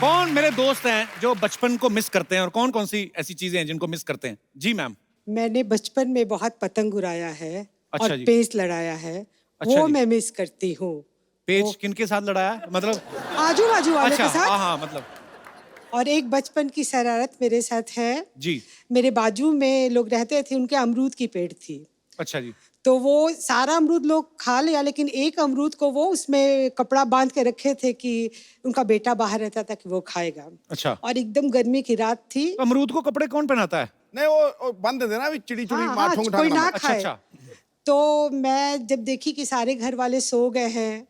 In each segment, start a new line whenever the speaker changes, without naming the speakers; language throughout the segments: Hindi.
कौन मेरे दोस्त हैं जो बचपन को मिस करते हैं और कौन कौन सी ऐसी चीजें हैं जिनको मिस करते हैं? जी मैम।
मैंने बचपन में बहुत पतंग उड़ाया है
अच्छा
और
जी।
पेच लड़ाया है।
अच्छा
वो
जी।
मैं मिस करती हूँ।
पेज किनके साथ लड़ाया? मतलब
आजू बाजू वाले
अच्छा,
के साथ।
हाँ मतलब
और एक बचपन की शरारत मेरे साथ है।
जी।
मेरे बाजू में लोग रहते थे, उनके अमरूद की पेड़ थी।
अच्छा जी।
तो वो सारा अमरूद लोग खा लिया, लेकिन एक अमरूद को वो उसमें कपड़ा बांध के रखे थे कि उनका बेटा बाहर रहता था कि वो खाएगा।
अच्छा।
और एकदम गर्मी की रात थी।
तो अमरूद को कपड़े कौन पहनाता है?
नहीं वो बंद देते ना, चिड़ी चुड़ी
हाँ,
माठोंग
कोई ना
अच्छा
खाए।
अच्छा।
तो मैं जब देखी कि सारे घर वाले सो गए हैं,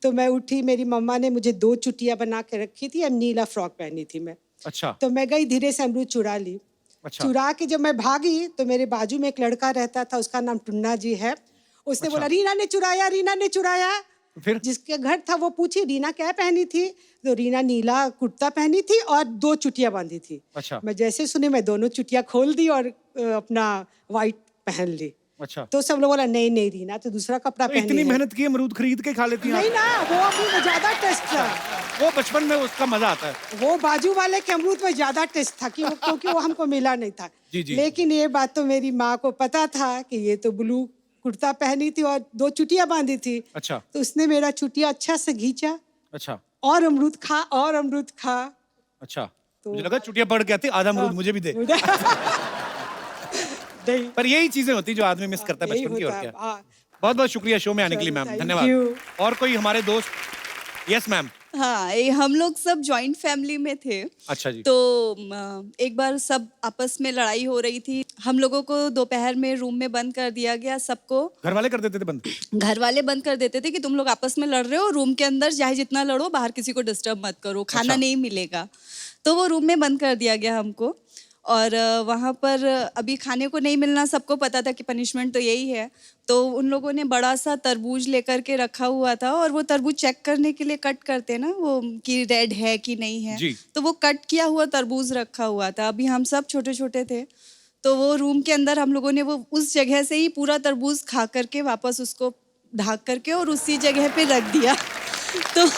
तो मैं उठी। मेरी मम्मा ने मुझे 2 चुटिया बना के रखी थी और नीला फ्रॉक पहनी थी मैं।
अच्छा
तो मैं गई, धीरे से अमरूद चुरा ली।
अच्छा।
चुरा के जब मैं भागी तो मेरे बाजू में एक लड़का रहता था, उसका नाम टुन्ना जी है। उसने
अच्छा।
बोला रीना ने चुराया, रीना ने चुराया।
फिर?
जिसके घर था वो पूछी रीना क्या पहनी थी, तो रीना नीला कुर्ता पहनी थी और 2 चुटिया बांधी थी।
अच्छा।
मैं जैसे सुनी, मैं दोनों चुटिया खोल दी और अपना वाइट पहन ली।
अच्छा।
तो सब लोग बोला नहीं नहीं रीना तो दूसरा कपड़ा
तो
पहनी
इतनी
है।
मेहनत की अमरूद खरीद के खा लेती हैं
नहीं
आप?
ना, वो अमरूद में ज्यादा टेस्ट था।
वो बचपन में उसका मजा आता है।
वो बाजू वाले के अमरूद में ज्यादा टेस्ट था क्योंकि वो हमको मिला नहीं था।
जी, जी।
लेकिन ये बात तो मेरी माँ को पता था कि ये तो ब्लू कुर्ता पहनी थी और 2 चुटिया बांधी थी।
अच्छा
तो उसने मेरा चुटिया अच्छा से खींचा
अच्छा
और अमरूद खा और अमरूद खा।
अच्छा।
तो
मुझे लगा चुटिया पड़ के आती, आधा अमरूद मुझे भी दे।
नहीं,
पर यही चीजें होती हैं जो आदमी मिस करता है
यही
बचपन की, और
होता
क्या।
है। हाँ।
बहुत बहुत शुक्रिया शो में आने के लिए
चलो,
मैम,
thank
धन्यवाद।
you।
और कोई हमारे दोस्त? Yes ma'am.
हाँ, ये हम लोग सब जॉइंट फैमिली में थे।
अच्छा जी।
तो एक बार सब आपस में लड़ाई हो रही थी। हम लोगों को दोपहर में रूम में बंद कर दिया गया सबको।
घर वाले कर देते थे बंद?
घर वाले बंद कर देते थे कि तुम लोग आपस में लड़ रहे हो, रूम के अंदर चाहे जितना लड़ो, बाहर किसी को डिस्टर्ब मत करो, खाना
अच्छा।
नहीं मिलेगा। तो वो रूम में बंद कर दिया गया हमको। और वहाँ पर अभी खाने को नहीं मिलना, सबको पता था कि पनिशमेंट तो यही है। तो उन लोगों ने बड़ा सा तरबूज लेकर के रखा हुआ था, और वो तरबूज चेक करने के लिए कट करते ना वो, कि रेड है कि नहीं है।
जी।
तो वो कट किया हुआ तरबूज रखा हुआ था। अभी हम सब छोटे छोटे थे, तो वो रूम के अंदर हम लोगों ने वो उस जगह से ही पूरा तरबूज खा करके वापस उसको ढक करके और उसी जगह पे रख दिया। तो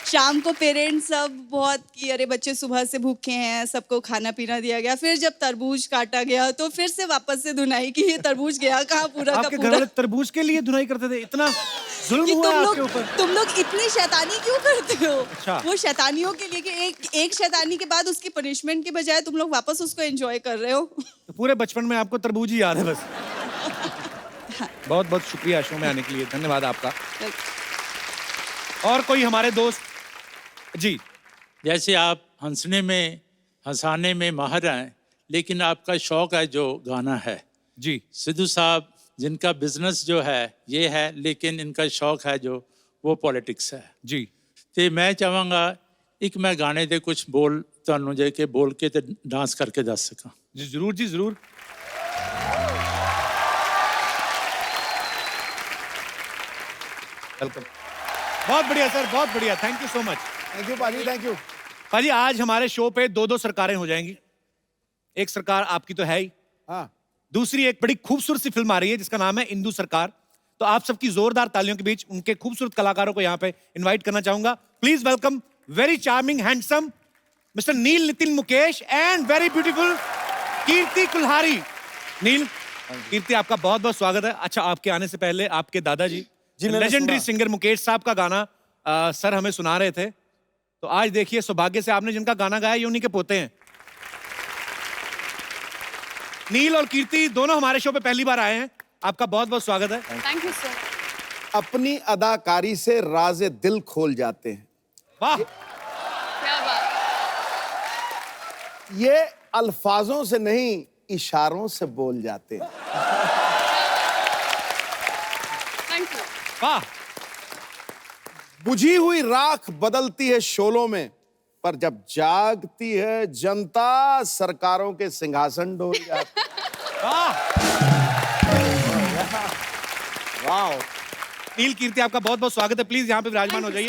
शाम को पेरेंट्स सब बहुत कि अरे बच्चे सुबह से भूखे हैं, सबको खाना पीना दिया गया। फिर जब तरबूज काटा गया तो फिर से वापस से धुनाई कि ये तरबूज गया कहाँ पूरा का
आपके घर
पूरा।
वाले तरबूज के लिए धुनाई करते थे? इतना जुल्म
कि
हुआ है आपके ऊपर?
तुम लोग इतनी शैतानी क्यों करते हो?
अच्छा।
वो शैतानियों के लिए कि एक शैतानी के बाद उसकी पनिशमेंट के बजाय तुम लोग वापस उसको एंजॉय कर रहे हो।
तो पूरे बचपन में आपको तरबूज ही याद है बस। बहुत बहुत शुक्रिया शो में आने के लिए, धन्यवाद आपका। और कोई हमारे दोस्त? जी।
जैसे आप हंसने में, हंसाने में माहिर हैं, लेकिन आपका शौक है जो गाना है।
जी।
सिद्धू साहब जिनका बिजनेस जो है ये है, लेकिन इनका शौक है जो वो पॉलिटिक्स है।
जी।
तो मैं चाहांगा एक मैं गाने दे कुछ बोल ਤੁਹਾਨੂੰ जे के बोल के ते डांस करके दस सका।
जी जरूर जी जरूर। वेलकम। बहुत बढ़िया सर, बहुत बढ़िया, thank you so much.
Thank you पाजी, थैंक यू।
पाजी आज हमारे शो पे 2-2 सरकारें हो जाएंगी। एक सरकार आपकी तो है ही,
हाँ।
दूसरी एक बड़ी खूबसूरत सी फिल्म आ रही है जिसका नाम है इंदु सरकार। तो आप सबकी जोरदार तालियों के बीच उनके खूबसूरत कलाकारों को यहाँ पे इनवाइट करना चाहूंगा। Please welcome very charming handsome mister Neil Nitin Mukesh and very beautiful Kirti Kulhari. Neil, Kirti, आपका बहुत बहुत स्वागत है। अच्छा, आपके आने से पहले आपके दादाजी लेजेंडरी सिंगर मुकेश साहब का गाना सर हमें सुना रहे थे। तो आज देखिए सौभाग्य से आपने जिनका गाना गाया ये उन्हीं के पोते हैं। नील और कीर्ति दोनों हमारे शो पे पहली बार आए हैं, आपका बहुत बहुत स्वागत है।
Thank you sir.
अपनी अदाकारी से राज़े दिल खोल जाते हैं।
वाह।
क्या बात।
ये अल्फाजों से नहीं, इशारों से बोल जाते हैं।
Thank you.
वाह।
बुझी हुई राख बदलती है शोलों में, पर जब जागती है जनता सरकारों के सिंहासन डोल जाते हैं।
वाह।
वाह।
नील, कीर्ति, आपका बहुत बहुत स्वागत है। प्लीज यहाँ पे विराजमान हो जाइए।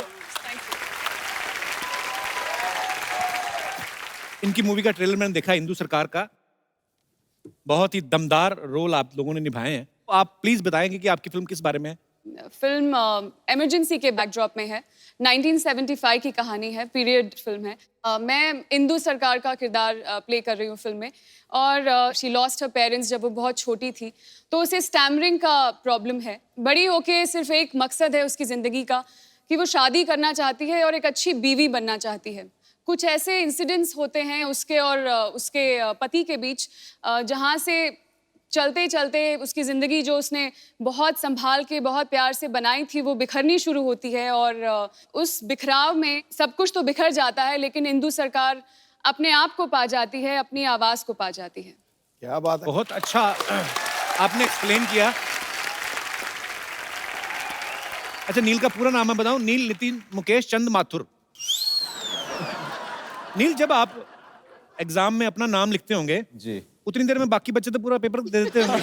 इनकी मूवी का ट्रेलर मैंने देखा, इंदु सरकार का। बहुत ही दमदार रोल आप लोगों ने निभाए हैं। आप प्लीज बताएंगे कि आपकी फिल्म किस बारे में है?
फिल्म इमरजेंसी के बैकड्रॉप में है। 1975 की कहानी है, पीरियड फिल्म है। मैं इंदु सरकार का किरदार प्ले कर रही हूँ फिल्म में, और शी लॉस्ट हर पेरेंट्स जब वो बहुत छोटी थी, तो उसे स्टैमरिंग का प्रॉब्लम है। बड़ी होके सिर्फ एक मकसद है उसकी ज़िंदगी का कि वो शादी करना चाहती है और एक अच्छी बीवी बनना चाहती है। कुछ ऐसे इंसिडेंट्स होते हैं उसके और उसके पति के बीच, जहाँ से चलते चलते उसकी ज़िंदगी जो उसने बहुत संभाल के बहुत प्यार से बनाई थी वो बिखरनी शुरू होती है, और उस बिखराव में सब कुछ तो बिखर जाता है, लेकिन इंदु सरकार अपने आप को पा जाती है, अपनी आवाज़ को पा जाती है।
क्या बात है।
बहुत अच्छा आपने एक्सप्लेन किया। अच्छा, नील का पूरा नाम मैं बताऊं? नील नितिन मुकेश चंद माथुर। नील, जब आप एग्जाम में अपना नाम लिखते होंगे
जी,
उतनी देर में बाकी बच्चे तो पूरा पेपर दे देते होंगे।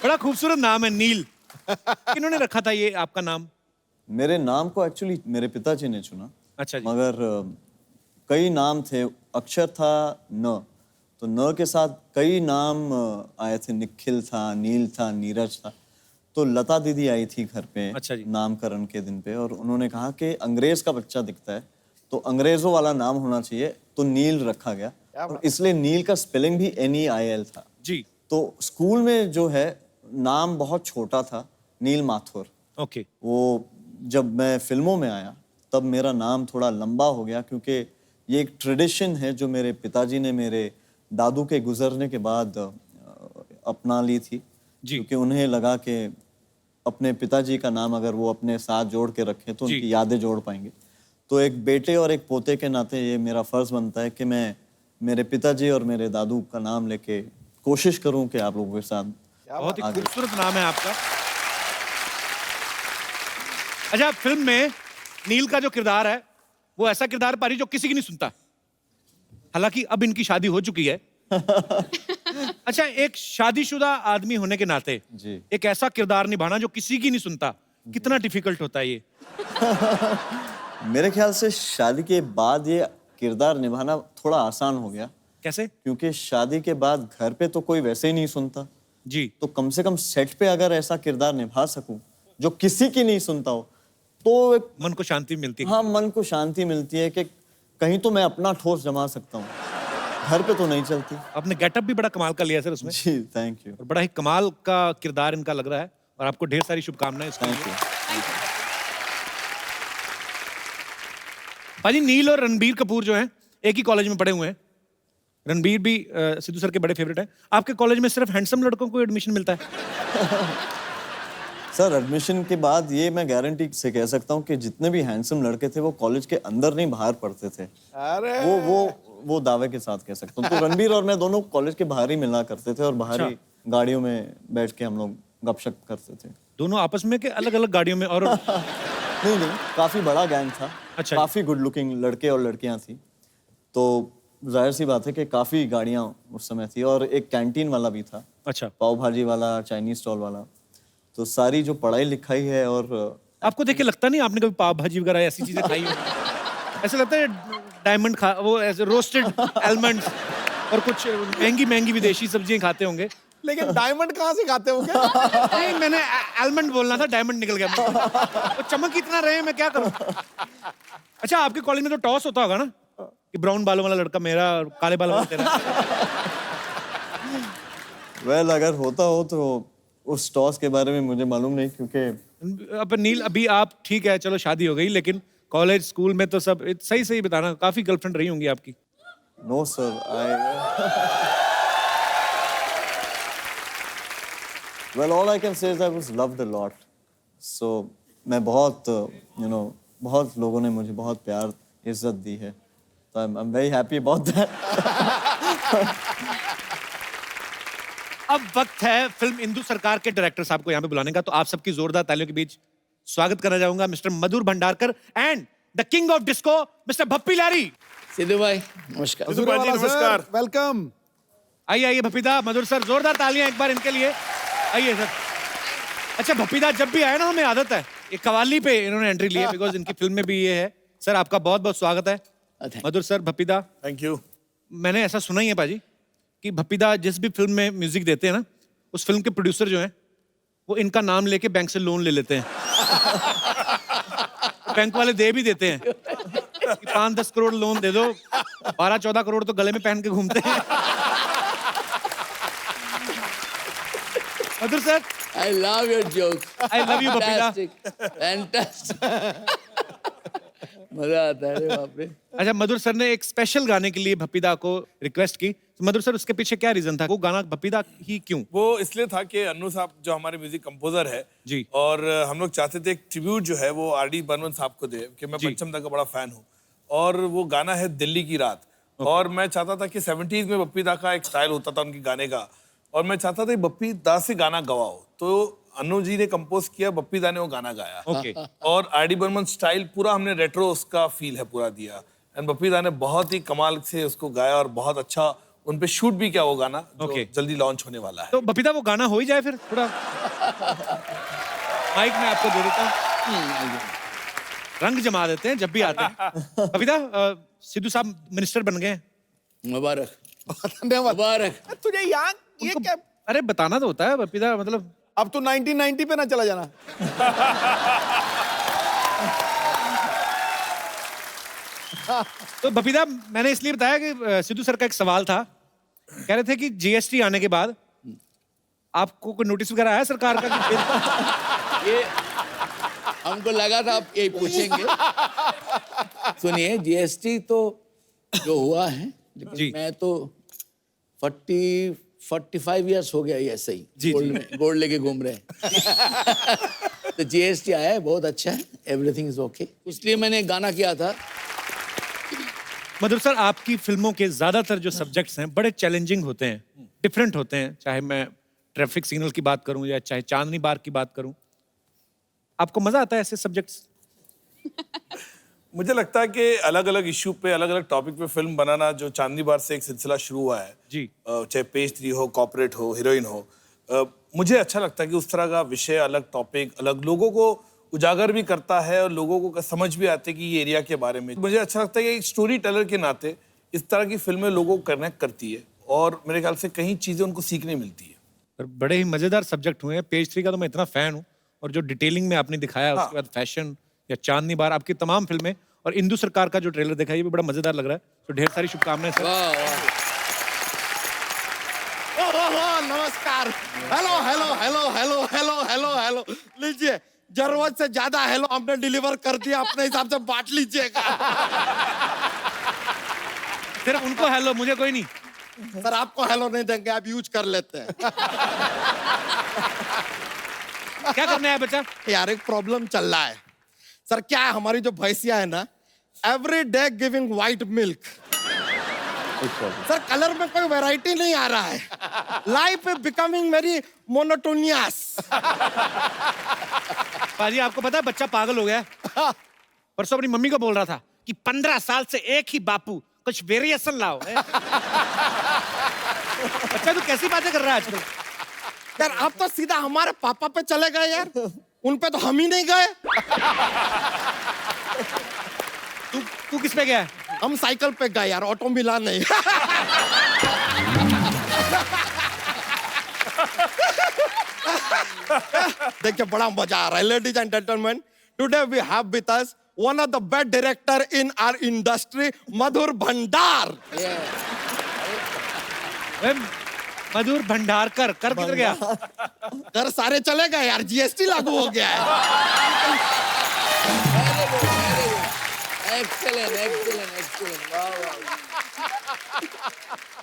बड़ा खूबसूरत नाम है नील। किन्होंने रखा था ये आपका नाम?
मेरे नाम को एक्चुअली मेरे पिताजी ने चुना।
अच्छा जी।
मगर कई नाम थे, अक्षर था न, तो न के साथ कई नाम आए थे। निखिल था, नील था, नीरज था। तो लता दीदी आई थी घर पे
अच्छा जी।
नामकरण के दिन पे, और उन्होंने कहा कि अंग्रेज का बच्चा दिखता है तो अंग्रेजों वाला नाम होना चाहिए, तो नील रखा गया। और इसलिए नील का स्पेलिंग भी NEIL था
जी।
तो स्कूल में जो है नाम बहुत छोटा था, नील माथुर।
ओके।
वो जब मैं फिल्मों में आया तब मेरा नाम थोड़ा लंबा हो गया, क्योंकि ये एक ट्रेडिशन है जो मेरे पिताजी ने मेरे दादू के गुजरने के बाद अपना ली थी।
जी।
क्योंकि उन्हें लगा कि अपने पिताजी का नाम अगर वो अपने साथ जोड़ के रखें तो
जी।
उनकी यादें जोड़ पाएंगे। तो एक बेटे और एक पोते के नाते ये मेरा फर्ज बनता है कि मैं मेरे पिताजी और मेरे दादू का नाम लेके कोशिश करूं कि आप लोगों के साथ
बहुत ही
आगे।
खूबसूरत नाम है आपका। अच्छा, फिल्म में नील का जो किरदार है वो ऐसा किरदार पा रही जो किसी की नहीं सुनता। हालांकि अब इनकी शादी हो चुकी है। अच्छा, एक शादीशुदा आदमी होने के नाते
जी।
एक ऐसा किरदार निभाना जो किसी की नहीं सुनता, कितना डिफिकल्ट होता है ये?
मेरे ख्याल से शादी के बाद ये किरदार निभाना थोड़ा आसान हो गया,
कैसे?
क्योंकि शादी के बाद घर पे तो कोई वैसे ही नहीं सुनता,
जी।
तो कम से कम सेट पे अगर ऐसा किरदार निभा सकूं जो किसी की नहीं सुनता हो तो एक
मन को शांति मिलती है।
हाँ, मन को शांति मिलती है कि कहीं तो मैं अपना ठोस जमा सकता हूँ, घर पे तो नहीं चलती।
आपने गेटअप भी बड़ा कमाल का लिया सर उसमें,
जी, थैंक यू।
और बड़ा ही कमाल का किरदार इनका लग रहा है, और आपको ढेर सारी शुभकामनाएं इसके
थैंक
लिए।
यू।
भाजी, नील और रणबीर कपूर जो हैं एक ही कॉलेज में पढ़े हुए हैं। रणबीर भी सिद्धू सर के बड़े फेवरेट हैं। आपके कॉलेज में सिर्फ हैंडसम लड़कों को एडमिशन मिलता है?
सर, एडमिशन के बाद ये मैं गारंटी से कह सकता हूँ कि जितने भी हैंडसम लड़के थे वो कॉलेज के अंदर नहीं बाहर पढ़ते थे।
अरे
वो दावे के साथ कह सकता हूँ। तो रणबीर और मैं दोनों कॉलेज के बाहर ही मिला करते थे और बाहर ही गाड़ियों में बैठ के हम लोग गपशप करते थे।
दोनों आपस में के अलग अलग गाड़ियों में? और
नहीं, काफी बड़ा गैंग था।
अच्छा।
काफी गुड लुकिंग लड़के और लड़कियां थी, तो जाहिर सी बात है कि काफी गाड़ियां उस समय थी, और एक कैंटीन वाला भी था।
अच्छा।
पाव भाजी वाला, चाइनीज स्टॉल वाला। तो सारी जो पढ़ाई लिखाई है, और
आपको देख के लगता नहीं आपने कभी पाव भाजी वगैरह ऐसी चीजें खाई हो? ऐसा लगता है डायमंड खा, वो ऐसे रोस्टेड आलमंड्स और कुछ महंगी महंगी विदेशी सब्जियां खाते होंगे।
लेकिन डायमंड कहाँ से खाते होंगे?
नहीं, मैंने आलमंड बोलना था, डायमंड निकल गया मुंह से। वो चमक इतना रहे, मैं क्या करूं? अच्छा, आपके कॉलेज में तो टॉस होता होगा ना कि ब्राउन बालों वाला लड़का मेरा और काले बालों वाला तेरा?
वेल, अगर होता हो तो उस टॉस के बारे में मुझे मालूम नहीं, क्योंकि
अब नील, अभी आप ठीक है, चलो शादी हो गई, लेकिन कॉलेज स्कूल में तो सब सही सही बताना, काफी गर्लफ्रेंड रही होंगी आपकी?
No sir, well, all I can say is I was loved a lot. So मैं बहुत बहुत लोगों ने मुझे बहुत प्यार इज्जत दी है, तो I'm very happy about that.
अब वक्त है फिल्म इंदु सरकार के डायरेक्टर साहब को यहाँ पे बुलाने का, तो आप सबकी जोरदार तालियों के बीच स्वागत करना चाहूंगा mister Madhur Bhandarkar and the king of disco mister Bappi Lahiri.
Sidhu भाई नमस्कार।
सिद्धू भाई जी, नमस्कार।
वेलकम।
आइए आइए भप्पीदा, मधुर सर, जोरदार तालियां एक बार इनके लिए। आइए सर। अच्छा भप्पीदा, जब भी आए ना हमें आदत है, ये कवाली पे इन्होंने एंट्री ली है, बिकॉज इनकी फिल्म में भी ये है। सर, आपका बहुत बहुत स्वागत है। मधुर सर, भप्पीदा।
Thank you.
मैंने ऐसा सुना ही है पाजी कि भप्पीदा जिस भी फिल्म में म्यूजिक देते हैं ना, उस फिल्म के प्रोड्यूसर जो हैं वो इनका नाम लेके बैंक से लोन ले लेते हैं। बैंक वाले दे भी देते हैं कि 5-10 करोड़ लोन दे दो, 12-14 करोड़ तो गले में पहन के घूमते हैं। Madhur sir,
I love your joke.
I love you, Bappida.
Fantastic. मजा आता है रे बाप रे।
अच्छा, मधुर सर ने एक स्पेशल गाने के लिए बपीदा को रिक्वेस्ट की, तो मधुर सर उसके पीछे क्या रीजन था? वो गाना बपीदा ही क्यों?
वो इसलिए था कि अन्नू साहब जो हमारे म्यूजिक कंपोजर है
जी।
और हम लोग चाहते थे एक ट्रिब्यूट जो है वो आर डी बर्मन साहब को दे, कि मैं
जी।
पंचम दा का बड़ा फैन हूँ, और वो गाना है दिल्ली की रात। और मैं चाहता था कि 70s में बप्पी दा का एक स्टाइल होता था उनके गाने का, और मैं चाहता था कि बप्पी दा से गाना गवाओ, तो अन्नू जी ने कंपोज किया, बप्पी दा ने वो गाना गाया।
ओके।
और आर डी बर्मन स्टाइल पूरा हमने रेट्रो उसका फील है पूरा दिया, एंड बप्पी दा ने बहुत ही कमाल से उसको गाया और बहुत अच्छा उन पे शूट भी किया वो गाना, जो
ओके।
जल्दी लॉन्च होने वाला है।
तो बपीदा वो गाना हो ही जाए फिर थोड़ा। माइक में आपको दे देता हूँ, रंग जमा देते हैं जब भी आते हैं। बपीदा, सिद्धू साहब मिनिस्टर बन गए हैं।
मुबारक
धन्यवाद।
मुबारक।
तुझे यहाँ ये
उनको-
क्या?
अरे बताना तो होता है बपीदा, मतलब
अब तू 1990 पे ना चला जाना।
तो बपीदा, मैंने इसलिए बताया कि सिद्धू सर का एक सवाल था, कह रहे थे कि जीएसटी आने के बाद आपको कोई नोटिस वगैरह आया सरकार का कि फिर
ये हमको लगा था आप यही पूछेंगे। सुनिए, जीएसटी तो जो हुआ है,
जी।
लेकिन मैं तो 45 इयर्स हो गया ये ऐसे ही
जी,
गोल्ड
जी।
में गोल्ड लेके घूम रहे हैं। तो जीएसटी आया है, बहुत अच्छा है, एवरीथिंग इज ओके। इसलिए मैंने गाना किया था।
मधुर सर, आपकी फिल्मों के ज्यादातर जो सब्जेक्ट्स हैं बड़े चैलेंजिंग होते हैं, डिफरेंट होते हैं, चाहे मैं ट्रैफिक सिग्नल की बात करूं या चाहे चांदनी बार की बात करूं। आपको मजा आता है ऐसे सब्जेक्ट्स?
मुझे लगता है कि अलग अलग इश्यू पे, अलग अलग टॉपिक पे फिल्म बनाना, जो चांदनी बार से एक सिलसिला शुरू हुआ है
जी।
चाहे पेज 3 हो, कॉर्पोरेट हो, हीरोइन हो, मुझे अच्छा लगता है कि उस तरह का विषय, अलग टॉपिक, अलग लोगों को उजागर भी करता है और लोगों को समझ भी आती है कि ये एरिया के बारे में। मुझे अच्छा लगता है कि एक स्टोरी टेलर के नाते इस तरह की फिल्में लोगों को कनेक्ट करती है, और मेरे ख्याल से कई चीजें उनको सीखने मिलती है।
और बड़े ही मजेदार सब्जेक्ट हुए हैं। पेज 3 का तो मैं इतना फैन हूँ, और जो डिटेलिंग में आपने दिखाया, उसके बाद फैशन या चांदनी बार, आपकी तमाम फिल्में, और इंदु सरकार का जो ट्रेलर देखा, ये भी बड़ा मजेदार लग रहा है। तो ढेर सारी शुभकामनाएं सर।
वाह वाह।
नमस्कार। Hello hello hello hello hello hello hello. लीजिए, जरूरत से ज्यादा हेलो हमने डिलीवर कर दिया, अपने हिसाब से बांट लीजिएगा।
सिर्फ उनको हेलो, मुझे कोई नहीं।
सर, आपको हेलो नहीं देंगे, आप यूज कर लेते हैं।
क्या करना है बच्चा?
यार, एक प्रॉब्लम चल रहा है सर। क्या है, हमारी जो भैंसिया है ना, every day giving white milk. Sir, colour में कोई वैरायटी नहीं आ रहा है। Life is becoming very monotonous.
पाजी, आपको पता है बच्चा पागल हो गया है? परसों अपनी मम्मी को बोल रहा था कि 15 साल से एक ही बापू, कुछ वेरिएशन लाओ। बच्चा तू कैसी बातें कर रहा है आजकल?
यार, आप तो सीधा हमारे पापा पे चले गए यार, उन पे तो हम ही नहीं गए।
तू किस पे गया है?
हम साइकिल पे गए यार, ऑटो मिला नहीं। देखिए, बड़ा मजा आ रहा है। Ladies and gentleman, today we have with us one of the best director in our industry, Madhur Bhandar.
Madhur Bhandarkar. कर किधर गया?
घर सारे चले गए यार, जीएसटी लागू हो गया है।
Excellent excellent excellent. वाह वाह।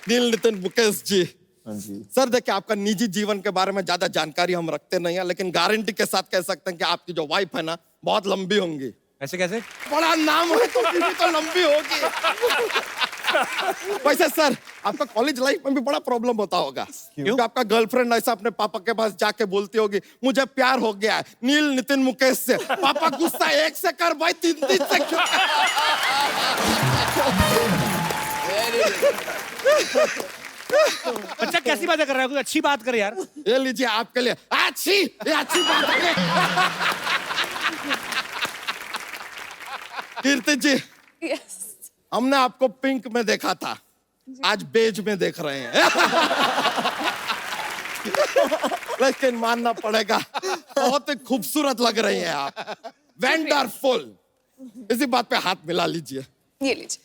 नील नितिन मुकेश जी।
हाँ जी।
सर, देखिए, आपका निजी जीवन के बारे में ज्यादा जानकारी हम रखते नहीं है, लेकिन गारंटी के साथ कह सकते हैं कि आपकी जो वाइफ है ना, बहुत लंबी होंगी।
ऐसे कैसे?
बड़ा नाम है तो बीवी तो लंबी होगी। वैसे सर, आपका कॉलेज लाइफ में भी बड़ा प्रॉब्लम होता होगा, क्योंकि आपका गर्लफ्रेंड ऐसा अपने पापा के पास जाके बोलती होगी, मुझे प्यार हो गया है नील नितिन मुकेश से। पापा गुस्सा 1 से कर भाई, 3 से क्यों?
बच्चा कैसी बातें कर रहा है? कोई अच्छी बात कर यार।
ये लीजिए आपके लिए ये अच्छी बात है। कीर्ति जी,
यस।
हमने आपको पिंक में देखा था, आज बेज में देख रहे हैं। लेकिन मानना पड़ेगा बहुत ही खूबसूरत लग रही हैं आप, वंडरफुल। इसी बात पे हाथ मिला लीजिए।
ये लीजिए।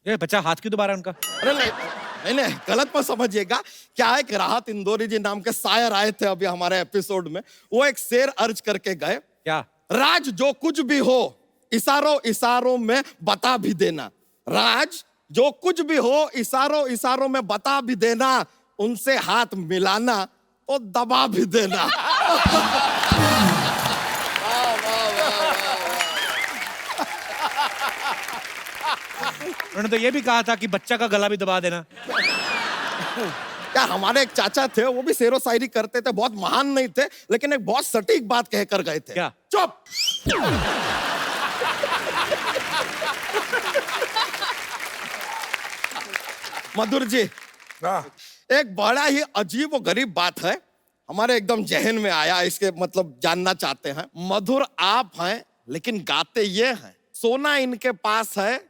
ये बच्चा हाथ क्यों दोबारा उनका?
अरे नहीं, गलत मत समझिएगा। क्या है कि राहत इंदौरी जी नाम के शायर आए थे अभी हमारे एपिसोड में, वो एक शेर अर्ज करके गए।
क्या?
राज जो कुछ भी हो इशारों इशारों में बता भी देना, राज जो कुछ भी हो इशारों इशारों में बता भी देना, उनसे हाथ मिलाना तो दबा भी देना।
उन्होंने तो ये भी कहा था कि बच्चा का गला भी दबा देना।
क्या हमारे एक चाचा थे, वो भी शेरो शायरी करते थे, बहुत महान नहीं थे, लेकिन एक बहुत सटीक बात कहकर गए थे।
क्या?
चुप। मधुर जी, एक बड़ा ही अजीब और गरीब बात है, हमारे एकदम जहन में आया, इसके मतलब जानना चाहते हैं। मधुर आप हैं लेकिन गाते ये हैं, सोना इनके पास है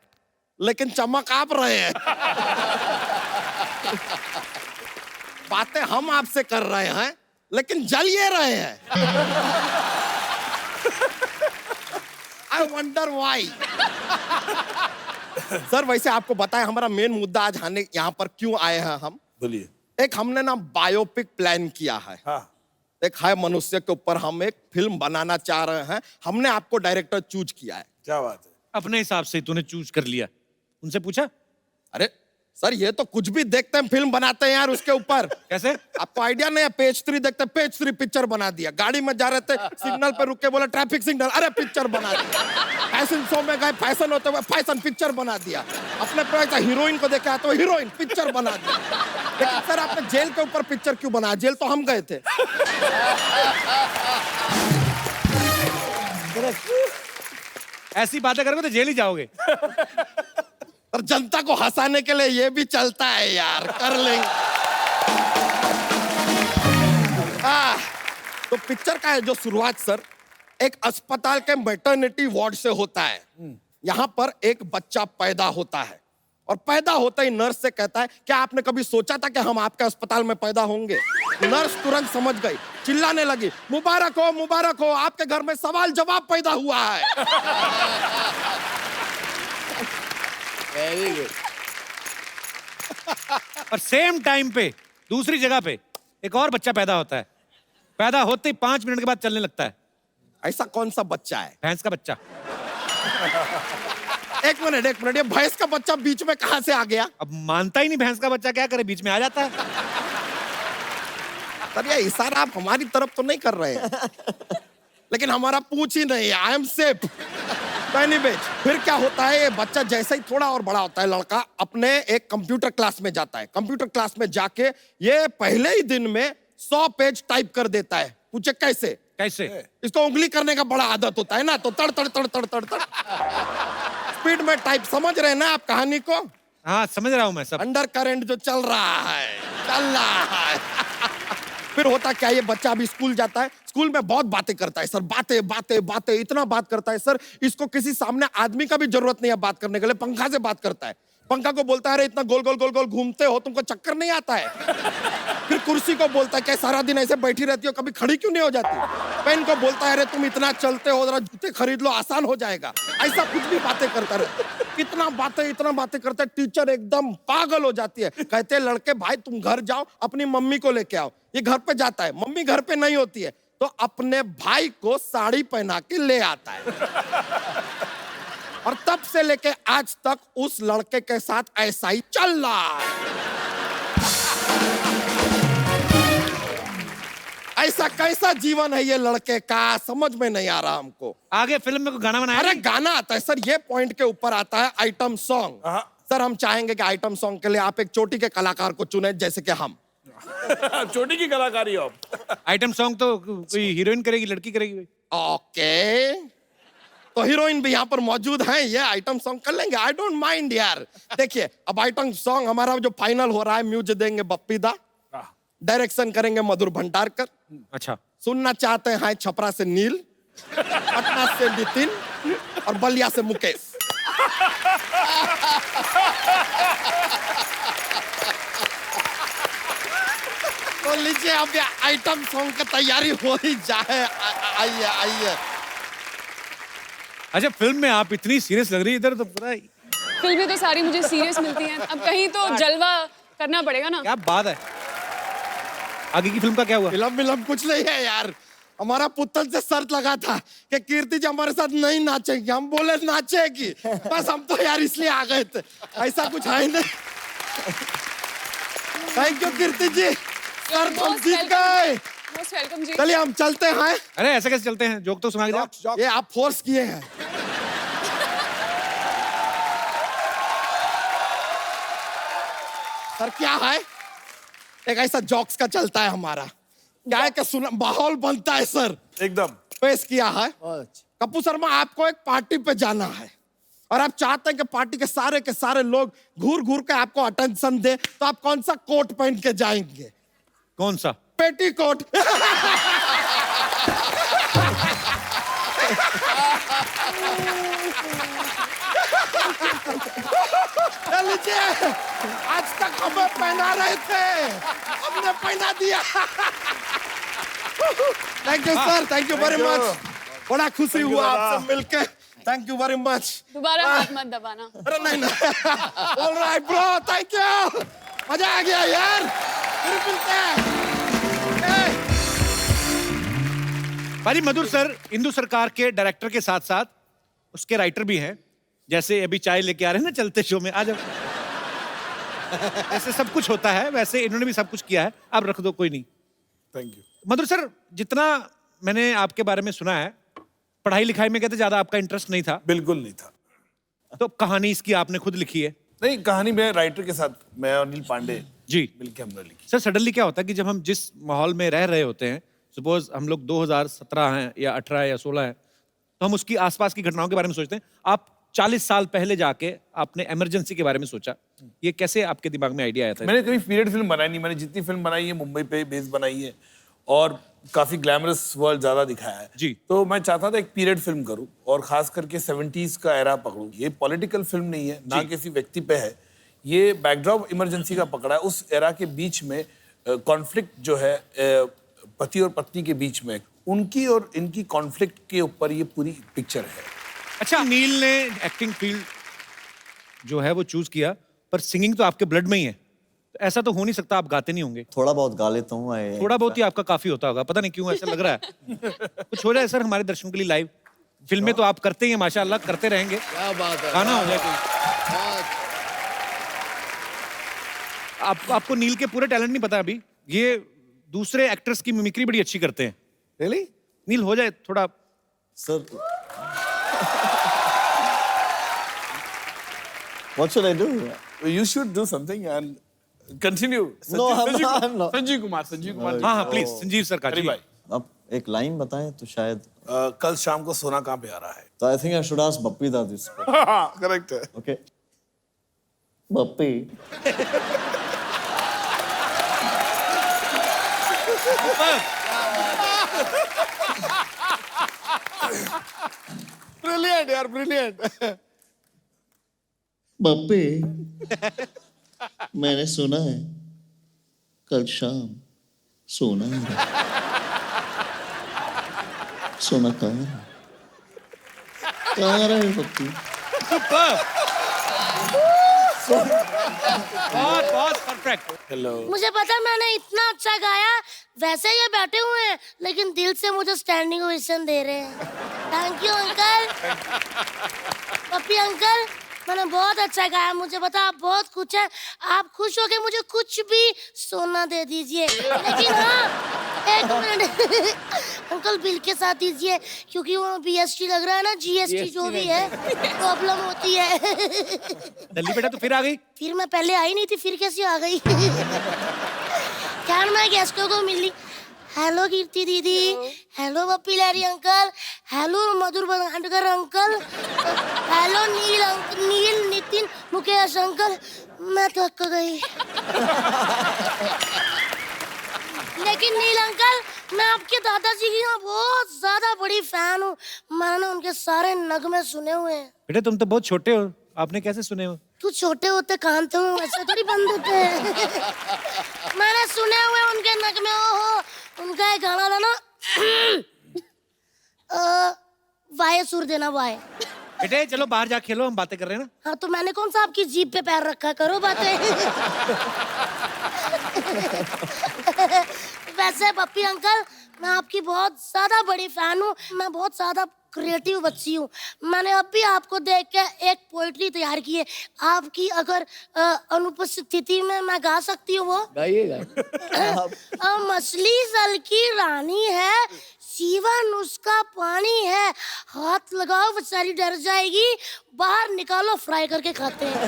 लेकिन चमक आप रहे हैं। बातें हम आपसे कर रहे हैं लेकिन जल ये रहे हैं। I wonder why. सर वैसे आपको बताएं हमारा मेन मुद्दा आज आने यहाँ पर क्यों आए हैं हम?
बोलिए।
एक हमने ना बायोपिक प्लान किया है।
हाँ।
एक है मनुष्य के ऊपर हम एक फिल्म बनाना चाह रहे हैं, हमने आपको डायरेक्टर चूज किया है।
क्या बात है?
अपने हिसाब से तूने चूज कर लिया, उनसे पूछा?
अरे सर ये तो कुछ भी देखते हैं फिल्म बनाते हैं यार उसके ऊपर।
कैसे?
आपको आइडिया नहीं है? पेज 3 देखते, पेज 3 पिक्चर बना दिया। गाड़ी में जा रहे थे, सिग्नल पे रुक के बोला ट्रैफिक सिग्नल, अरे पिक्चर बना दिया। फैशन शो में गए, फैशन होते हुए फैशन पिक्चर बना दिया। अपने पे हीरोइन को देखा तो हीरोइन पिक्चर बना दिया। लेकिन सर आपने जेल के ऊपर पिक्चर क्यों बनाया? जेल तो हम गए थे।
ऐसी बातें करोगे तो जेल ही जाओगे।
और जनता को हंसाने के लिए ये भी चलता है यार, कर लेंगे। तो पिक्चर का है जो शुरुआत सर एक अस्पताल के मैटरनिटी वार्ड से होता है। यहाँ पर एक बच्चा पैदा होता है और पैदा होते ही नर्स से कहता है क्या आपने कभी सोचा था कि हम आपके अस्पताल में पैदा होंगे? नर्स तुरंत समझ गई, चिल्लाने लगी मुबारक हो, आपके घर में सवाल जवाब पैदा हुआ है।
Very good.
और सेम टाइम पे दूसरी जगह पे एक और बच्चा पैदा होता है। पैदा होते ही 5 मिनट के बाद चलने लगता है।
ऐसा कौन सा बच्चा है?
भैंस का बच्चा।
एक मिनट, ये भैंस का बच्चा बीच में कहां से आ गया?
अब मानता ही नहीं, भैंस का बच्चा क्या करे, बीच में आ जाता है।
सर ये इशारा आप हमारी तरफ तो नहीं कर रहे हैं। लेकिन हमारा पूछ ही नहीं है, आई एम सेफ। फिर क्या होता है, ये बच्चा जैसे ही थोड़ा और बड़ा होता है, लड़का अपने एक कंप्यूटर क्लास में जाता है। कंप्यूटर क्लास में जाके ये पहले ही दिन में 100 पेज टाइप कर देता है। पूछे कैसे? इसको उंगली करने का बड़ा आदत होता है ना, तो तड़ तड़ तड़ तड़ तड़ तड़ स्पीड में टाइप। समझ रहे हैं ना आप कहानी को?
हाँ समझ रहा हूँ मैं सब।
अंडर करंट जो चल रहा है। फिर होता क्या, ये बच्चा अभी स्कूल जाता है, स्कूल में बहुत बातें करता है सर, बातें इतना बात करता है सर, इसको किसी सामने आदमी का भी जरूरत नहीं है बात करने के लिए, पंखा से बात करता है। पंखा को बोलता है अरे इतना गोल गोल घूमते हो, तुमको चक्कर नहीं आता है? फिर कुर्सी को बोलता है क्या सारा दिन ऐसे बैठी रहती हो, कभी खड़ी क्यों नहीं हो जाती? पेन को बोलता है अरे तुम इतना चलते हो, जरा जूते खरीद लो, आसान हो जाएगा। ऐसा कुछ भी बातें करता रहता। इतना बातें करता है, टीचर एकदम पागल हो जाती है। कहते हैं लड़के भाई तुम घर जाओ, अपनी मम्मी को लेके आओ। ये घर पे जाता है, मम्मी घर पे नहीं होती है, तो अपने भाई को साड़ी पहना के ले आता है। और तब से लेके आज तक उस लड़के के साथ ऐसा ही चल रहा है। ऐसा कैसा जीवन है ये लड़के का, समझ में नहीं आ रहा हमको।
आगे फिल्म में कोई गाना बनाया?
अरे गाना आता है सर, ये पॉइंट के ऊपर आता है आइटम सॉन्ग। सर हम चाहेंगे कि आइटम सॉन्ग के लिए आप एक चोटी के कलाकार को चुने, जैसे कि हम।
चोटी की कलाकारी हो आप।
आइटम सॉन्ग तो कोई हीरोइन करेगी, लड़की करेगी?
ओके, तो हीरोइन भी यहाँ पर मौजूद हैं, ये आइटम सॉन्ग कर लेंगे, आई डोंट माइंड यार। देखिए अब आइटम सॉन्ग हमारा जो फाइनल हो रहा है, म्यूजिक देंगे बप्पी दा, डायरेक्शन करेंगे मधुर भंडारकर।
अच्छा।
सुनना चाहते हैं छपरा से नील, पटना से नितिन और बलिया से मुकेश। तो लीजिए अब ये आइटम सॉन्ग की तैयारी हो ही जाए। आइए आइए।
अच्छा, फिल्म में आप इतनी सीरियस लग रही है, इधर तो पता है
फिल्में तो सारी मुझे सीरियस मिलती हैं, अब कहीं तो जलवा करना पड़ेगा ना।
क्या बात है। आगे की फिल्म का क्या हुआ?
फिल्म विलम कुछ नहीं है यार। हमारा पुतल से शर्त लगा था कि कीर्ति जी हमारे साथ नहीं नाचेगी, हम बोले नाचेगी, बस हम तो यार इसलिए आ गए थे, ऐसा कुछ है ही नहीं। थैंक यू कीर्ति जी, शर्त हम जीत गए।
मोस्ट वेलकम जी।
चलिए हम चलते हैं।
अरे ऐसे कैसे चलते हैं, जोक तो सुना के जाओ।
ये आप फोर्स किए हैं। सर क्या है, एक ऐसा जॉक्स का चलता है हमारा, क्या है कि सुना माहौल बनता है सर।
एकदम
पेश किया है। कपूर शर्मा, आपको एक पार्टी पे जाना है और आप चाहते हैं कि पार्टी के सारे लोग घूर घूर के आपको अटेंशन दे, तो आप कौन सा कोट पहन के जाएंगे?
कौन सा?
पेटी कोट। लीजिए, आज तक हमें पहना रहे थे, हमने पहना दिया। Thank you sir, thank you very much. बड़ा खुशी हुआ आपसे मिलके, थैंक यू वेरी मच।
दोबारा हाथ मत दबाना।
अरे नहीं। ऑलराइट ब्रो, थैंक यू, मजा आ गया यार, फिर मिलते हैं।
भाई मधुर सर इंदु सरकार के डायरेक्टर के साथ साथ उसके राइटर भी हैं, जैसे अभी चाय लेके आ रहे हैं ना चलते शो में, आ जाओ। ऐसे सब कुछ होता है, वैसे इन्होंने भी सब कुछ किया है, आप रख दो, कोई नहीं।
Thank you.
मधुर सर, जितना मैंने आपके बारे में सुना है, पढ़ाई लिखाई में कहते ज्यादा आपका इंटरेस्ट नहीं था।
बिल्कुल नहीं था।
तो कहानी इसकी आपने खुद लिखी है?
नहीं, कहानी मैं राइटर के साथ, मैं और अनिल पांडे
जी
मिलके हमने लिखी।
सर, सडनली क्या होता है कि जब हम जिस माहौल में रह रहे होते हैं, सपोज हम लोग 2017 हैं या 18 या 16 हैं, तो हम उसकी आसपास की घटनाओं के बारे में सोचते हैं। आप 40 साल पहले जाके आपने इमरजेंसी के बारे में सोचा, ये कैसे आपके दिमाग में आइडिया आया था?
मैंने कभी पीरियड फिल्म बनाई नहीं, मैंने जितनी फिल्म बनाई है मुंबई पे बेस बनाई है और काफी ग्लैमरस वर्ल्ड ज्यादा दिखाया है
जी।
तो मैं चाहता था एक पीरियड फिल्म करूं और खास करके 70s का एरा पकड़ूं। ये पॉलिटिकल फिल्म नहीं है, ना किसी व्यक्ति पे है, ये बैकड्रॉप इमरजेंसी का पकड़ा है। उस एरा के बीच में कॉन्फ्लिक्ट जो है पति और पत्नी के बीच में, उनकी और इनकी कॉन्फ्लिक्ट के ऊपर ये पूरी पिक्चर है।
अच्छा, नील ने एक्टिंग फील्ड जो है वो चूज किया, पर सिंगिंग तो आपके ब्लड में ही है, तो ऐसा तो हो नहीं सकता आप गाते नहीं होंगे?
थोड़ा बहुत गा लेता हूँ।
थोड़ा बहुत ही आपका काफी होता होगा, पता नहीं क्यों ऐसा लग रहा है। कुछ हो जाए सर हमारे दर्शकों के लिए लाइव। फिल्में तो आप करते ही हैं माशाल्लाह, करते रहेंगे,
क्या बात है।
गाना हो जाए कोई। आपको नील के पूरे टैलेंट नहीं पता अभी, ये दूसरे एक्टर्स की मिमिक्री बड़ी अच्छी करते हैं।
रियली?
नील हो जाए थोड़ा।
Sir, what should I do?
You should do something and continue.
No, I'm not.
Sanjeev Kumar.
हाँ हाँ प्लीज, संजीव सर का
अरे
जी।
भाई,
आप एक लाइन बताएं तो शायद।
कल शाम को सोना कहाँ पे आ रहा है?
तो I think I should ask Bappi दादी इसको।
करेक्ट है।
ओके, बप्पी,
ब्रिलियंट यार, ब्रिलियंट।
बप्पी, मैंने सुना है कल शाम सोना है। सोना कहाँ है? कहाँ रहे बप्पी?
बहुत बहुत परफेक्ट।
हेलो।
मुझे पता मैंने इतना अच्छा गाया, वैसे ये बैठे हुए हैं लेकिन दिल से मुझे स्टैंडिंग ओवेशन दे रहे हैं। Thank you uncle, Pappi uncle, मैंने बहुत अच्छा गाया। मुझे पता आप बहुत खुश हैं, आप खुश हो के मुझे कुछ भी सोना दे दीजिए, लेकिन हाँ एक मिनट अंकल बिल के साथ दीजिए, क्योंकि वो BST लग रहा है ना, GST जो भी है प्रॉब्लम होती है।
दिल्ली बेटा तो फिर आ गई?
फिर मैं पहले आई नहीं थी, फिर कैसे आ गई? क्या मैं गेस्टों को मिली। हेलो कीर्ति दीदी, hello Bappi Lahiri uncle, hello मधुर भंडारकर अंकल, हेलो नील नितिन मुकेश अंकल। मैं थक गई। लेकिन नील अंकल, मैं आपके दादाजी की ना बहुत ज्यादा बड़ी फैन हूँ। मैंने उनके सारे नगमे सुने हुए हैं।
बेटा तुम तो बहुत छोटे हो, आपने कैसे सुने हो?
तू छोटे होते कान तो वैसे थोड़ी बंद होते हैं। मैंने सुने हुए उनके नगमे, ओहो उनका एक गाना था ना, वाय सुर देना वाय।
बेटे चलो बाहर जा खेलो, हम बातें कर रहे हैं ना।
हाँ तो मैंने कौन सा आपकी जीभ पे पैर रखा, करो बातें। वैसे पप्पी अंकल, मैं आपकी बहुत ज्यादा बड़ी फैन हूँ। मैं बहुत ज्यादा क्रिएटिव बच्ची हूँ। मैंने अभी आपको देख के एक पोइट्री तैयार की है। आपकी अगर अनुपस्थिति में मैं गा सकती हूँ वो।
गाइएगा।
मछली जल की रानी है, जीवन उसका पानी है, हाथ लगाओ बेचारी डर जाएगी, बाहर निकालो फ्राई करके खाते हैं।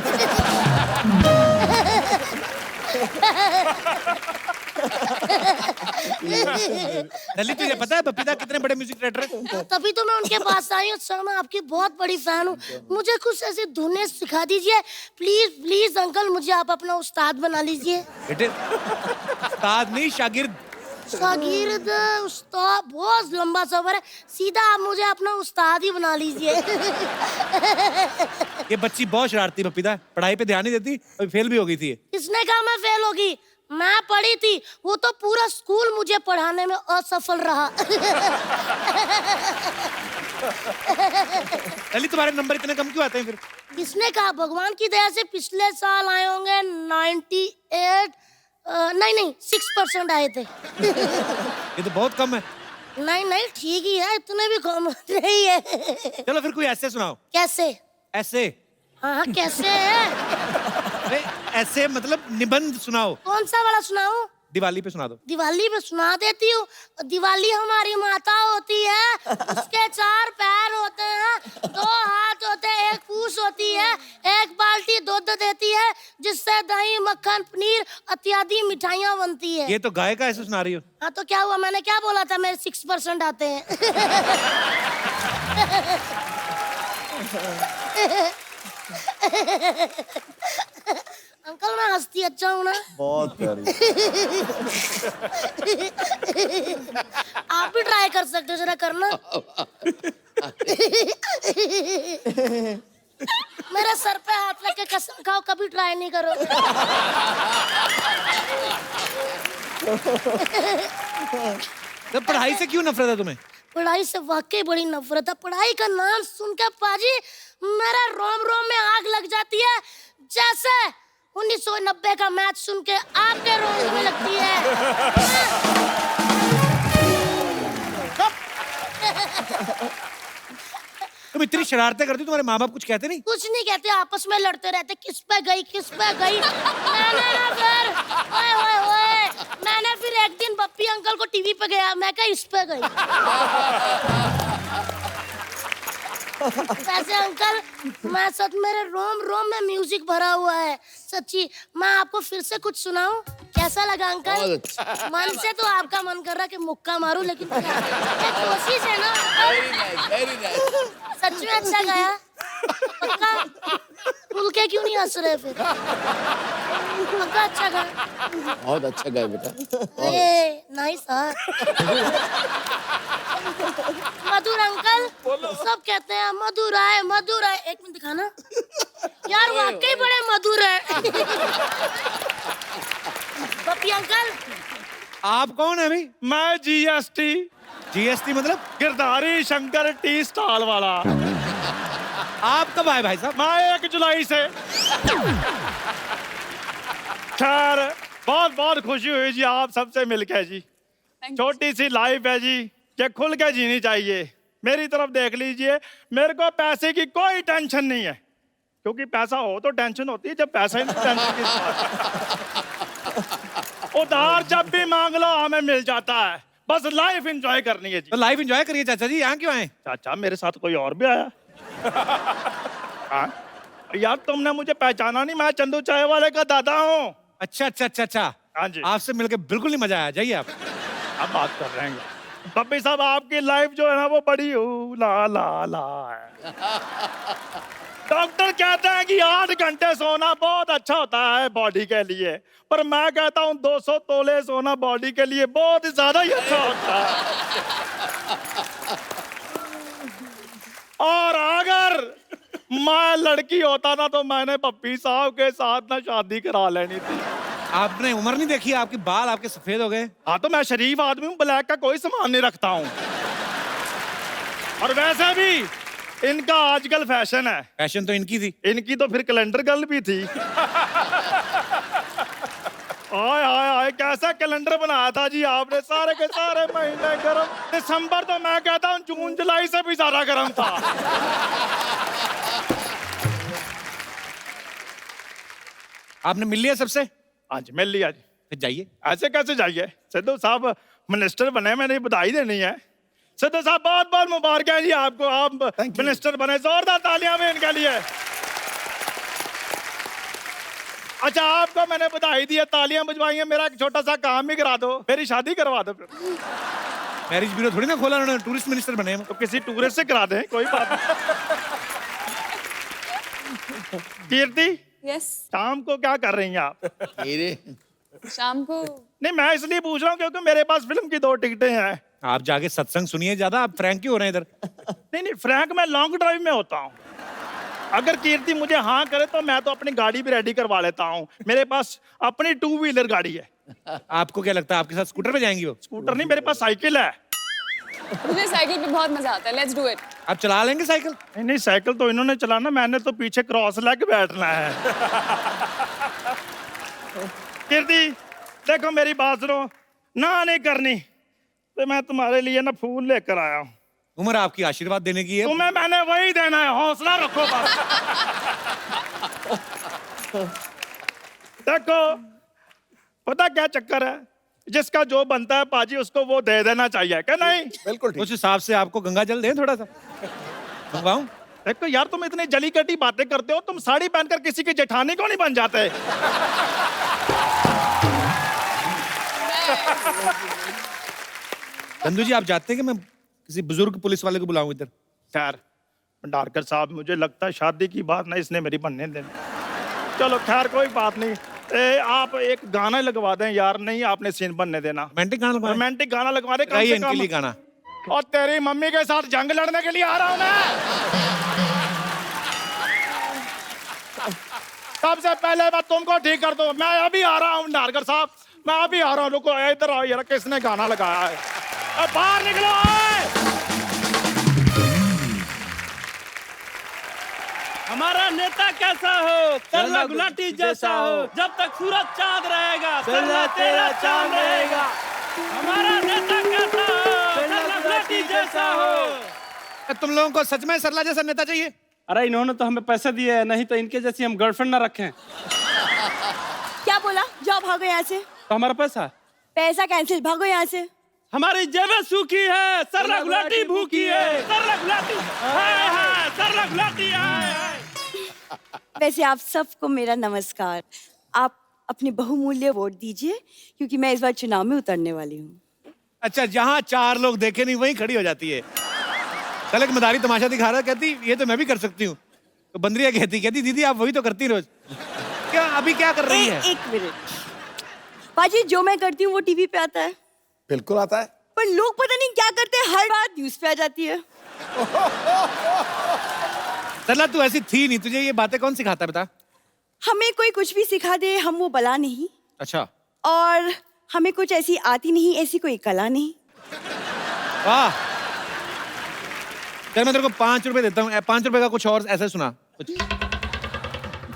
ललित तुझे पता है बपीता कितने बड़े म्यूजिक डायरेक्टर है?
तभी तो मैं उनके पास आई हूँ सर। मैं आपकी बहुत बड़ी फैन हूँ। मुझे कुछ ऐसी धुनें सिखा दीजिए प्लीज प्लीज अंकल। मुझे आप अपना उस्ताद बना लीजिए।
बेटे उस्ताद नहीं, शागिर्द।
शागिर्द उस्ताद बहुत लंबा सफर है, सीधा आप मुझे अपना उस्ताद ही बना लीजिए।
ये बच्ची बहुत शरारती बपीता, पढ़ाई पे ध्यान नहीं देती, अभी फेल भी हो गई थी।
किसने कहा मैं फेल होगी? मैं पढ़ी थी, वो तो पूरा स्कूल मुझे पढ़ाने में असफल रहा।
ललित तुम्हारे नंबर इतने कम क्यों आते हैं फिर?
किसने कहा? भगवान की दया से पिछले साल आए होंगे 98, नहीं 6% आए थे।
ये तो बहुत कम है।
नहीं ठीक ही है, इतने भी कम नहीं है।
चलो फिर कोई ऐसे सुनाओ।
कैसे?
ऐसे?
हाँ कैसे है?
अरे ऐसे मतलब निबंध सुनाओ।
कौन सा वाला सुनाऊं?
दिवाली पे सुना दो।
दिवाली पे सुना देती हूँ। दिवाली हमारी माता होती है, उसके 4 पैर होते हैं, 2 हाथ होते हैं, 1 पूंछ होती है, 1 बाल्टी दूध देती है, जिससे दही मक्खन पनीर इत्यादि मिठाइयाँ बनती है।
ये तो गाय का ऐसे सुना रही हो।
हाँ तो क्या हुआ? मैंने क्या बोला था? मेरे 6% आते हैं। अंकल मैं हंसती अच्छा हूँ ना?
बहुत प्यारी।
आप भी ट्राई कर सकते हो, जरा करना। मेरे सर पे हाथ रख के कसम खाओ कभी ट्राई नहीं करो।
तो पढ़ाई से क्यों नफरत है तुम्हें?
पढ़ाई से वाकई बड़ी नफरत है। पढ़ाई का नाम सुन के पाजी मेरा रोम रोम में आग लग जाती है, जैसे 1990 का मैच सुन के आपके रोम में लगती है।
तुम इतनी शरारतें करती हो, तुम्हारे माँ बाप कुछ कहते नहीं?
कुछ नहीं कहते, आपस में लड़ते रहते, किस पे गई किस पे गई। मैंने फिर एक दिन बप्पी अंकल को टीवी पे गया, मैं कहा इस पे गई। वैसे अंकल मैं सच, मेरे रोम रोम में म्यूजिक भरा हुआ है सच्ची। मैं आपको फिर से कुछ सुनाऊं? कैसा लगा अंकल? मन से तो आपका मन कर रहा कि मुक्का मारूं, लेकिन कोशिश है ना।
Very nice.
सच में अच्छा गाया? पक्का? खुल के क्यों नहीं हंस रहे फिर? पक्का अच्छा गाया?
बहुत अच्छा गाया बेटा।
नाइस। मधुर अंकल, सब कहते हैं मधुर आए मधुर आए। एक मिनट दिखाना यार, वाकई बड़े मधुर है। पप्पी अंकल
आप कौन है भाई?
मैं जीएसटी।
जीएसटी मतलब?
गिरधारी शंकर टी स्टॉल वाला।
आप कब आए भाई साहब?
मैं 1 जुलाई से। खैर बहुत बहुत खुशी हुई जी आप सबसे मिलकर जी। छोटी सी लाइफ है जी, ये खुल के जीनी चाहिए। मेरी तरफ देख लीजिए, मेरे को पैसे की कोई टेंशन नहीं है, क्योंकि पैसा हो तो टेंशन होती है, जब पैसा ही नहीं टेंशन की बात। उधार जब भी मांग लो हमें मिल जाता है, बस लाइफ एंजॉय करनी है जी।
तो लाइफ एंजॉय करिए चाचा जी, यहाँ क्यों आए?
चाचा मेरे साथ कोई और भी आया। हाँ? यार तुमने मुझे पहचाना नहीं, मैं चंदू चाय वाले का दादा हूँ।
अच्छा।
हाँ जी।
आपसे मिलकर बिल्कुल नहीं मजा आया, जाइए आप।
अब बात कर रहे हैं बप्पी साहब, आपकी लाइफ जो है ना वो बड़ी ला है। डॉक्टर कहते हैं कि 8 घंटे सोना बहुत अच्छा होता है बॉडी के लिए, पर मैं कहता हूँ 200 तोले सोना बॉडी के लिए बहुत ज्यादा ही अच्छा होता है। और अगर मैं लड़की होता ना तो मैंने पप्पी साहब के साथ ना शादी करा लेनी थी।
आपने उम्र नहीं देखी, आपके बाल आपके सफेद हो गए।
हाँ तो मैं शरीफ आदमी हूँ, ब्लैक का कोई सामान नहीं रखता हूँ। और वैसे भी इनका आजकल फैशन है।
फैशन तो इनकी थी।
इनकी तो फिर कैलेंडर गर्ल भी थी। आय आय आय कैसा कैलेंडर बनाया था जी आपने, सारे के सारे महीने गर्म। दिसंबर तो मैं कहता हूँ जून जुलाई से भी ज्यादा गर्म था।
आपने मिल लिया सबसे?
आज मिल लिया जी।
फिर जाइए।
ऐसे कैसे जाइए, सिद्धू साहब मिनिस्टर बने, मैंने बधाई देनी है। सिद्धू साहब बहुत बहुत मुबारक है जी आपको, आप मिनिस्टर बने, जोरदार तालियां भी इनके लिए। अच्छा आपको मैंने बधाई दी है, तालियां बजवाई हैं, मेरा एक छोटा सा काम भी करा दो, मेरी शादी करवा दो। फिर
मैरिज ब्यूरो थोड़ी ना खोला उन्होंने, टूरिस्ट मिनिस्टर बने हम।
तो किसी टूरिस्ट से करा दें, कोई बात नहीं। कीर्ति,
यस।
शाम को क्या कर रही हैं आप?
मेरे
शाम को
नहीं मैं इसलिए पूछ रहा हूँ क्योंकि मेरे पास फिल्म की 2 टिकटें हैं।
आप जाके सत्संग सुनिए ज्यादा, आप फ्रैंक क्यों हो रहे हैं इधर?
नहीं फ्रैंक मैं लॉन्ग ड्राइव में होता हूँ। अगर कीर्ति मुझे हाँ करे तो मैं तो अपनी गाड़ी भी रेडी करवा लेता हूँ, मेरे पास अपनी 2 व्हीलर गाड़ी है।
आपको क्या लगता है आपके साथ स्कूटर पे जाएंगी वो?
स्कूटर नहीं, मेरे पास साइकिल है।
मुझे साइकिल पे बहुत मजा आता है, लेट्स डू इट।
आप चला लेंगे साइकिल?
नहीं साइकिल तो इन्होंने चलाना, मैंने तो पीछे क्रॉस लेग बैठना है। कीर्ति देखो मेरी बात सुनो, ना नहीं करनी तो मैं तुम्हारे लिए ना फूल लेकर आया हूँ।
उम्र आपकी आशीर्वाद देने की है।
तुम्हें मैंने वही देना है, हौसला रखो बस। देखो पता क्या चक्कर है, जिसका जो बनता है पाजी उसको वो दे देना चाहिए, क्या नहीं?
बिल्कुल ठीक।
उस हिसाब से आपको गंगा जल दें थोड़ा सा, मंगवाऊं?
देखो यार तुम इतनी जली कटी बातें करते हो, तुम साड़ी पहनकर किसी की जेठानी को नहीं बन जाते?
चंदू जी आप जानते हैं कि मैं किसी बुजुर्ग पुलिस वाले को बुलाऊं इधर?
खैर भंडारकर साहब मुझे लगता है शादी की बात ना इसने मेरी बनने देनी। चलो खैर कोई बात नहीं, आप एक गाना लगवा दें यार। नहीं आपने सीन बनने देना,
रोमांटिक गाना लगवा?
रोमांटिक गाना लगवा दे।
गाइए इनके लिए गाना।
और तेरी मम्मी के साथ जंग लड़ने के लिए आ रहा हूं मैं। सबसे पहले मैं तुमको ठीक कर दूं, मैं अभी आ रहा हूं भंडारकर साहब, मैं अभी आ रहा हूं। रुको इधर आओ यार, किसने गाना लगाया है? बाहर निकलो।
हमारा नेता कैसा हो, तरला गुलाटी जैसा हो, जब तक सूरज चांद रहेगा तरला तेरा चांद रहेगा। हमारा नेता कैसा हो, तरला गुलाटी जैसा हो।
तुम लोगों को सच में सरला जैसा नेता चाहिए?
अरे इन्होंने तो हमें पैसे दिए हैं, नहीं तो इनके जैसी हम गर्लफ्रेंड ना रखें।
क्या बोला? जाओ भागो यहाँ से।
तो हमारा पैसा
पैसा कैंसिल, भागो यहाँ से।
हमारी जेबें सूखी है, सरला गुलाटी भूखी है, सरला गुलाटी है, सरला गुलाटी है।
वैसे आप सबको मेरा नमस्कार। आप अपनी बहुमूल्य वोट दीजिए क्योंकि मैं इस बार चुनाव में उतरने वाली हूँ।
अच्छा, जहाँ 4 लोग देखे नहीं वहीं खड़ी हो जाती है। कल एक मदारी तमाशा दिखा रहा, कहती ये तो मैं भी कर सकती हूँ। तो बंदरिया कहती दीदी आप वही तो करती रोज। क्या अभी क्या कर रही है?
एक मिनट पाजी, जो मैं करती हूँ वो टीवी पे आता है।
बिल्कुल आता है।
पर लोग पता नहीं क्या करते हैं, हर बात न्यूज पे आ जाती है।
सरला तू ऐसी थी नहीं, तुझे ये बातें कौन सिखाता है बता?
हमें कोई कुछ भी सिखा दे, हम वो बला नहीं।
अच्छा।
और हमें कुछ ऐसी आती नहीं, ऐसी कोई कला नहीं।
वाह, चल मैं तेरे को 5 रुपए देता हूँ। 5 रुपए का कुछ और ऐसा सुना कुछ।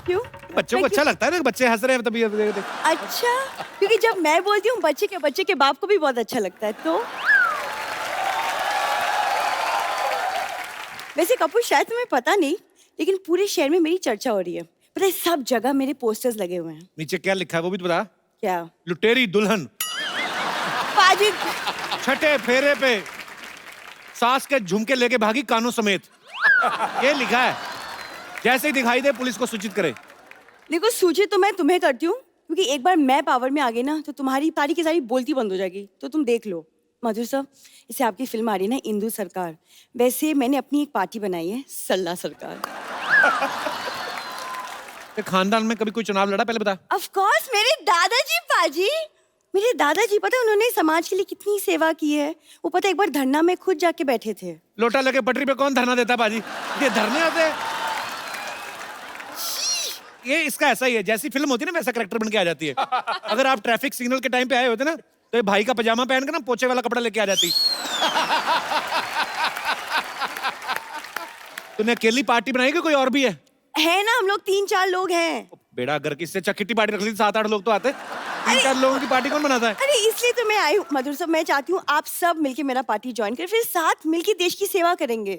क्यों?
बच्चों को अच्छा लगता है ना, बच्चे हंस रहे हैं तभी।
अच्छा, क्योंकि जब मैं बोलती हूँ बच्चे के बाप को भी बहुत अच्छा लगता है। तो वैसे कपूर शायद तुम्हें पता नहीं, लेकिन पूरे शहर में मेरी चर्चा हो रही है। पता है, सब जगह मेरे पोस्टर्स लगे हुए हैं।
नीचे क्या लिखा है वो भी तो बता।
क्या?
लुटेरी दुल्हन।
पाजी,
छठे फेरे पे सास के झुमके लेके भागी कानों समेत, ये लिखा है। जैसे ही दिखाई दे पुलिस को सूचित करे।
देखो सूचित तो मैं तुम्हें करती हूँ, क्योंकि एक बार मैं पावर में आ गई ना तो तुम्हारी सारी की सारी बोलती बंद हो जाएगी। तो तुम देख लो। मधुर साहब, इसे आपकी फिल्म आ रही है ना, इंदू सरकार। वैसे मैंने अपनी एक पार्टी बनाई है, सल्ला सरकार।
खानदान में कभी कोई चुनाव लड़ा पहले बता?
ऑफ कोर्स, मेरे दादाजी पाजी। मेरे दादाजी पता है उन्होंने समाज के लिए कितनी सेवा की है। वो पता है एक बार धरना में खुद जाके बैठे थे।
लोटा लगे पटरी पे कौन धरना देता बाजी? ये धरने होते हैं। ये इसका ऐसा ही है, जैसी फिल्म होती है ना वैसा कैरेक्टर बन के आ जाती है। अगर आप ट्रैफिक सिग्नल के टाइम पे आए होते ना तो ये भाई का पजामा पहन के ना पोछे वाला कपड़ा लेके आ जाती। तूने अकेली पार्टी बनाई कि कोई और भी है
ना, हम लोग 3-4 लोग हैं।
बेड़ा, अगर किससे अच्छा किट्टी पार्टी रख ली 7-8 लोग तो आते। 3-4 लोगों की पार्टी कौन बनाता है?
अरे इसलिए तो मैं आई हूँ मधुर साहब, मैं चाहती हूँ आप सब मिलके मेरा पार्टी ज्वाइन करें, फिर साथ मिलके देश की सेवा करेंगे।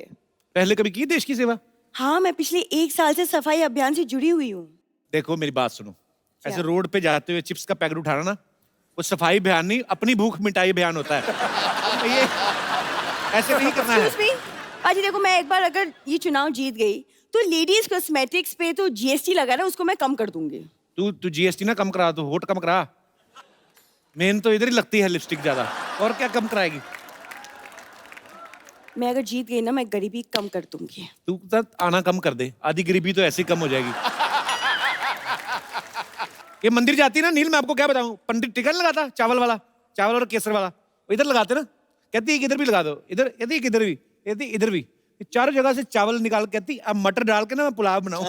पहले कभी की देश की सेवा?
हाँ, मैं पिछले 1 साल से सफाई अभियान से जुड़ी हुई हूँ।
देखो मेरी बात सुनो, ऐसे रोड पे जाते हुए चिप्स का पैकेट उठाना ना वो सफाई अभियान नहीं, अपनी भूख मिटाई अभियान होता है। ये ऐसे नहीं करना है।
पाजी देखो, मैं एक बार अगर ये चुनाव जीत गई तो लेडीज कॉस्मेटिक्स पे तो जीएसटी लगा ना, उसको मैं कम कर दूंगी।
तू जीएसटी ना कम करा, तो वोट कम करा। मेन तो इधर ही लगती है लिपस्टिक ज्यादा, और क्या कम कराएगी?
मैं अगर जीत गई ना, मैं गरीबी कम कर दूंगी।
तू आना कम कर दे, आधी गरीबी तो ऐसे ही कम हो जाएगी। ये मंदिर जाती ना नील, मैं आपको क्या बताऊं, पंडित टिकट लगाता चावल वाला, चावल और केसर वाला, वो इधर लगाते ना, कहती है इधर भी लगा दो, इधर कहती है इधर भी, कहती इधर भी, चारों जगह से चावल निकाल, कहती अब मटर डाल के ना मैं पुलाव बनाऊं।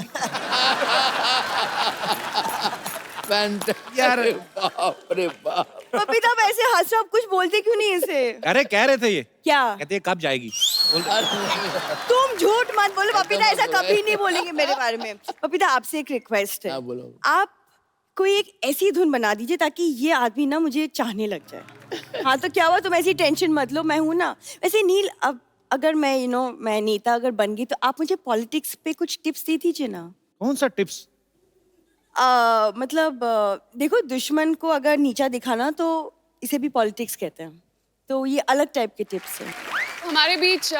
यार बाप रे बाप।
पपीता आप ऐसे हंस रहे हो, आप कुछ बोलते क्यों नहीं इसे?
अरे कह रहे थे ये
क्या
कहते हैं कब जाएगी?
तुम झूठ मत बोलो पपीता, ऐसा कभी नहीं बोलेंगे मेरे बारे में। पपीता आपसे एक रिक्वेस्ट है, आप कोई एक ऐसी धुन बना दीजिए ताकि ये आदमी ना मुझे चाहने लग जाए। हाँ तो क्या हुआ, तुम ऐसी टेंशन मत लो, मैं हूं ना। वैसे नील, अब अगर मैं मैं नेता अगर बन गई तो आप मुझे पॉलिटिक्स पे कुछ टिप्स दे दीजिए ना।
कौन सा टिप्स?
मतलब देखो, दुश्मन को अगर नीचा दिखाना तो इसे भी पॉलिटिक्स कहते हैं, तो ये अलग टाइप के टिप्स हैं।
हमारे बीच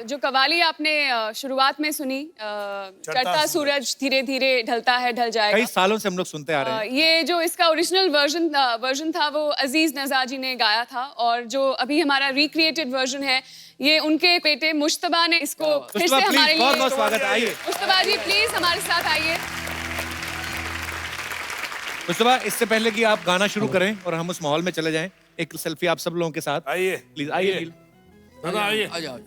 जो कवाली आपने शुरुआत में सुनी, चढ़ता सूरज धीरे धीरे ढलता है ढल जाएगा,
कई सालों से हम लोग सुनते आ रहे हैं।
ये जो इसका ओरिजिनल वर्जन था वो अजीज नज़ा जी ने गाया था, और जो अभी हमारा रिक्रिएटेड वर्जन है ये उनके बेटे मुश्तबा ने इसको फिर से हमारे लिए।
बहुत बहुत स्वागत है, आइए
मुश्तबा जी प्लीज हमारे साथ आइए।
मुश्तबा, इससे पहले कि आप गाना शुरू करें और हम उस माहौल में चले जाएं, एक सेल्फी आप सब लोगों के साथ।
आइए
प्लीज आइए।
दादा आइए।
आ जाओ।